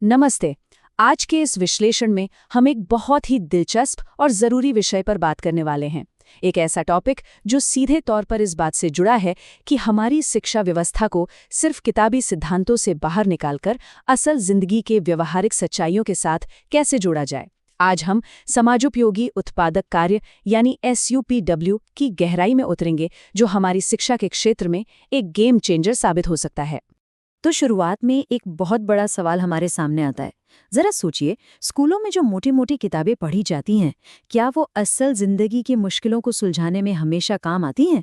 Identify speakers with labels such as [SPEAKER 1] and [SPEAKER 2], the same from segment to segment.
[SPEAKER 1] नमस्ते। आज के इस विश्लेषण में हम एक बहुत ही दिलचस्प और ज़रूरी विषय पर बात करने वाले हैं। एक ऐसा टॉपिक जो सीधे तौर पर इस बात से जुड़ा है कि हमारी शिक्षा व्यवस्था को सिर्फ किताबी सिद्धांतों से बाहर निकालकर असल जिंदगी के व्यवहारिक सच्चाइयों के साथ कैसे जोड़ा जाए। आज हम समाजोपयोगी उत्पादक कार्य यानी SUPW की गहराई में उतरेंगे, जो हमारी शिक्षा के क्षेत्र में एक गेम चेंजर साबित हो सकता है।
[SPEAKER 2] तो शुरुआत में एक बहुत बड़ा सवाल हमारे सामने आता है। जरा सोचिए, स्कूलों में जो मोटी मोटी किताबें पढ़ी जाती हैं, क्या वो असल जिंदगी की मुश्किलों को सुलझाने में हमेशा काम आती हैं?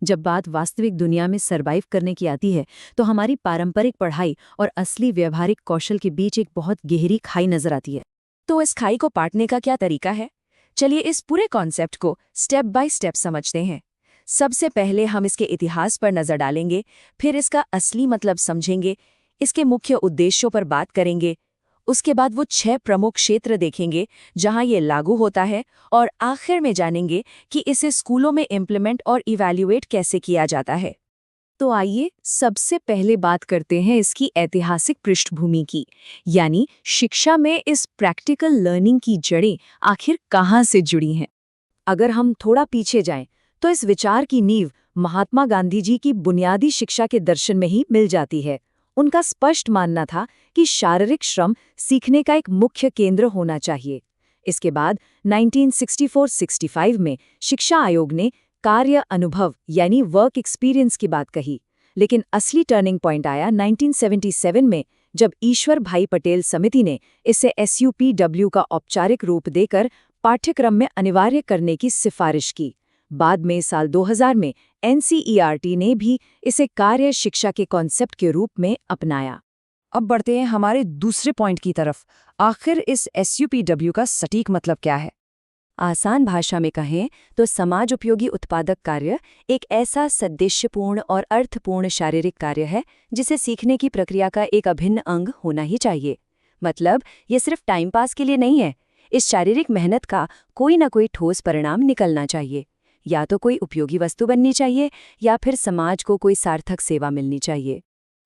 [SPEAKER 2] जब बात वास्तविक दुनिया में सरवाइव करने की आती है, तो हमारी पारंपरिक पढ़ाई और असली व्यवहारिक कौशल के बीच एक बहुत गहरी खाई नजर आती है।
[SPEAKER 1] तो इस खाई को पाटने का क्या तरीका है? चलिए इस पूरे कॉन्सेप्ट को स्टेप बाय स्टेप समझते हैं। सबसे पहले हम इसके इतिहास पर नजर डालेंगे, फिर इसका असली मतलब समझेंगे, इसके मुख्य उद्देश्यों पर बात करेंगे। उसके बाद वो 6 प्रमुख क्षेत्र देखेंगे जहां ये लागू होता है, और आखिर में जानेंगे कि इसे स्कूलों में इम्प्लीमेंट और इवैल्यूएट कैसे किया जाता है। तो आइए सबसे पहले बात करते हैं इसकी ऐतिहासिक पृष्ठभूमि की, यानी शिक्षा में इस प्रैक्टिकल लर्निंग की जड़ें आखिर कहाँ से जुड़ी हैं। अगर हम थोड़ा पीछे जाएं, तो इस विचार की नींव महात्मा गांधी जी की बुनियादी शिक्षा के दर्शन में ही मिल जाती है। उनका स्पष्ट मानना था कि शारीरिक श्रम सीखने का एक मुख्य केंद्र होना चाहिए। इसके बाद 1964-65 में शिक्षा आयोग ने कार्य अनुभव यानी वर्क एक्सपीरियंस की बात कही, लेकिन असली टर्निंग पॉइंट आया 1977 में, जब ईश्वर भाई पटेल समिति ने इसे SUPW का औपचारिक रूप देकर पाठ्यक्रम में अनिवार्य करने की सिफारिश की। बाद में साल 2000 में NCERT ने भी इसे कार्य शिक्षा के कॉन्सेप्ट के रूप में अपनाया। अब बढ़ते हैं हमारे दूसरे पॉइंट की तरफ। आखिर इस SUPW का सटीक मतलब क्या है? आसान भाषा में कहें तो समाज उपयोगी उत्पादक कार्य एक ऐसा सद्देश्यपूर्ण और अर्थपूर्ण शारीरिक कार्य है जिसे सीखने की प्रक्रिया का एक अभिन्न अंग होना ही चाहिए। मतलब ये सिर्फ टाइम पास के लिए नहीं है। इस शारीरिक मेहनत का कोई ना कोई ठोस परिणाम निकलना चाहिए। या तो कोई उपयोगी वस्तु बननी चाहिए, या फिर समाज को कोई सार्थक सेवा मिलनी चाहिए।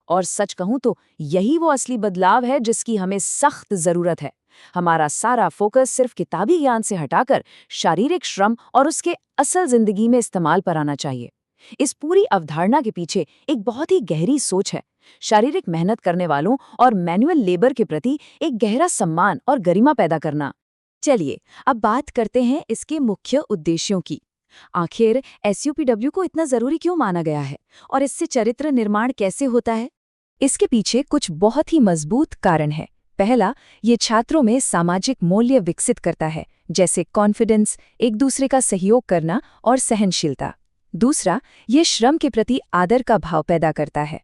[SPEAKER 1] और सच कहूं तो यही वो असली बदलाव है जिसकी हमें सख्त जरूरत है। हमारा सारा फोकस सिर्फ किताबी ज्ञान से हटाकर शारीरिक श्रम और उसके असल जिंदगी में इस्तेमाल पर आना चाहिए। इस पूरी अवधारणा के पीछे एक बहुत ही गहरी सोच है। शारीरिक मेहनत करने वालों और मैनुअल लेबर के प्रति एक गहरा सम्मान और गरिमा पैदा करना। चलिए अब बात करते हैं इसके मुख्य उद्देश्यों की। आखिर SUPW को इतना जरूरी क्यों माना गया है, और इससे चरित्र निर्माण कैसे होता है? इसके पीछे कुछ बहुत ही मजबूत कारण है। पहला, ये छात्रों में सामाजिक मूल्य विकसित करता है, जैसे कॉन्फिडेंस, एक दूसरे का सहयोग करना और सहनशीलता। दूसरा, ये श्रम के प्रति आदर का भाव पैदा करता है।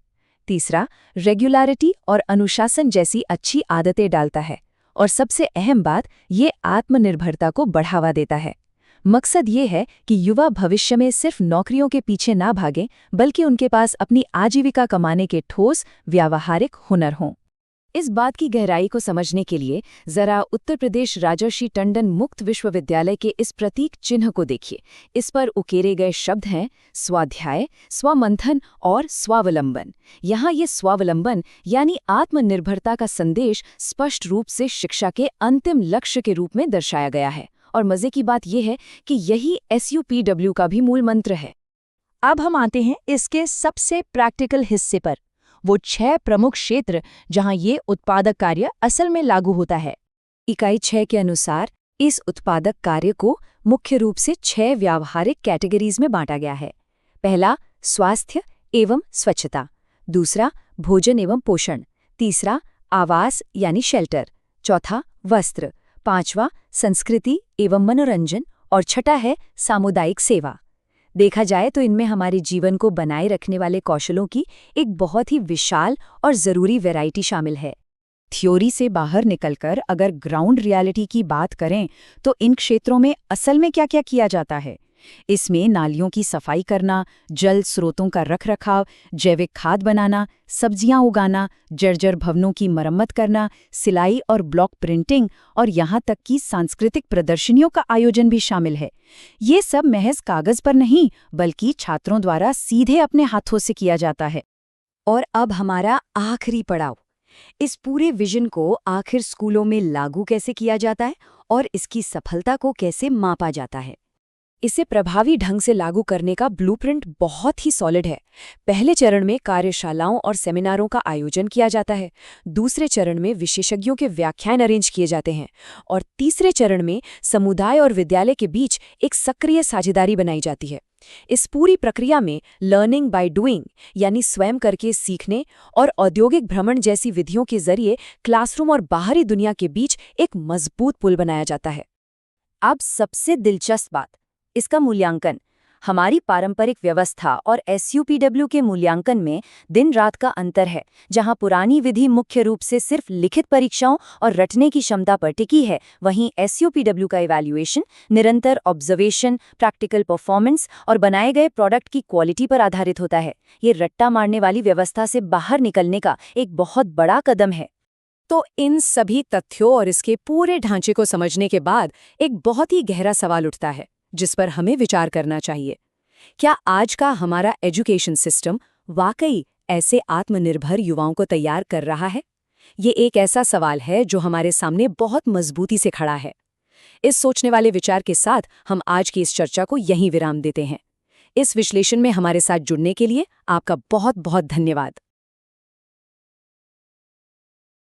[SPEAKER 1] तीसरा, रेगुलरिटी और अनुशासन जैसी अच्छी आदतें डालता है। और सबसे अहम बात, ये आत्मनिर्भरता को बढ़ावा देता है। मकसद ये है कि युवा भविष्य में सिर्फ नौकरियों के पीछे ना भागें, बल्कि उनके पास अपनी आजीविका कमाने के ठोस व्यावहारिक हुनर हों। इस बात की गहराई को समझने के लिए जरा उत्तर प्रदेश राजर्षि टंडन मुक्त विश्वविद्यालय के इस प्रतीक चिन्ह को देखिए। इस पर उकेरे गए शब्द हैं स्वाध्याय, स्वमंथन और स्वावलंबन। यहाँ ये स्वावलंबन यानी आत्मनिर्भरता का संदेश स्पष्ट रूप से शिक्षा के अंतिम लक्ष्य के रूप में दर्शाया गया है। और मजे की बात यह है कि यही SUPW का भी मूल मंत्र है। अब हम आते हैं इसके सबसे प्रैक्टिकल हिस्से पर, वो 6 प्रमुख क्षेत्र जहां ये उत्पादक कार्य असल में लागू होता है। इकाई 6 के अनुसार इस उत्पादक कार्य को मुख्य रूप से 6 व्यावहारिक कैटेगरीज में बांटा गया है। पहला, स्वास्थ्य एवं स्वच्छता। दूसरा, भोजन एवं पोषण। तीसरा, आवास यानी शेल्टर। चौथा, वस्त्र। पांचवा, संस्कृति एवं मनोरंजन। और छठा है सामुदायिक सेवा। देखा जाए तो इनमें हमारे जीवन को बनाए रखने वाले कौशलों की एक बहुत ही विशाल और जरूरी वैरायटी शामिल है। थ्योरी से बाहर निकलकर अगर ग्राउंड रियलिटी की बात करें, तो इन क्षेत्रों में असल में क्या क्या किया जाता है? इसमें नालियों की सफाई करना, जल स्रोतों का रखरखाव, जैविक खाद बनाना, सब्जियां उगाना, जर्जर भवनों की मरम्मत करना, सिलाई और ब्लॉक प्रिंटिंग और यहाँ तक कि सांस्कृतिक प्रदर्शनियों का आयोजन भी शामिल है। ये सब महज कागज पर नहीं, बल्कि छात्रों द्वारा सीधे अपने हाथों से किया जाता है। और अब हमारा आखिरी पड़ाव,
[SPEAKER 2] इस पूरे विजन को आखिर स्कूलों में लागू कैसे किया जाता है और इसकी सफलता को कैसे मापा जाता है?
[SPEAKER 1] इसे प्रभावी ढंग से लागू करने का ब्लूप्रिंट बहुत ही सॉलिड है। पहले चरण में कार्यशालाओं और सेमिनारों का आयोजन किया जाता है, दूसरे चरण में विशेषज्ञों के व्याख्यान अरेंज किए जाते हैं और तीसरे चरण में समुदाय और विद्यालय के बीच एक सक्रिय साझेदारी बनाई जाती है। इस पूरी प्रक्रिया में लर्निंग बाय डूइंग यानी स्वयं करके सीखने और औद्योगिक भ्रमण जैसी विधियों के जरिए क्लासरूम और बाहरी दुनिया के बीच एक मजबूत पुल बनाया जाता है।
[SPEAKER 2] अब सबसे दिलचस्प बात, इसका मूल्यांकन। हमारी पारंपरिक व्यवस्था और SUPW के मूल्यांकन में दिन रात का अंतर है। जहां पुरानी विधि मुख्य रूप से सिर्फ लिखित परीक्षाओं और रटने की क्षमता पर टिकी है, वहीं SUPW का इवैल्यूएशन निरंतर ऑब्जर्वेशन, प्रैक्टिकल परफॉर्मेंस और बनाए गए प्रोडक्ट की क्वालिटी पर आधारित होता है। ये रट्टा मारने वाली व्यवस्था से बाहर निकलने का एक बहुत बड़ा कदम है।
[SPEAKER 1] तो इन सभी तथ्यों और इसके पूरे ढांचे को समझने के बाद एक बहुत ही गहरा सवाल उठता है, जिस पर हमें विचार करना चाहिए। क्या आज का हमारा एजुकेशन सिस्टम वाकई ऐसे आत्मनिर्भर युवाओं को तैयार कर रहा है? ये एक ऐसा सवाल है जो हमारे सामने बहुत मजबूती से खड़ा है। इस सोचने वाले विचार के साथ हम आज की इस चर्चा को यहीं विराम देते हैं। इस विश्लेषण में हमारे साथ जुड़ने के लिए आपका बहुत बहुत धन्यवाद।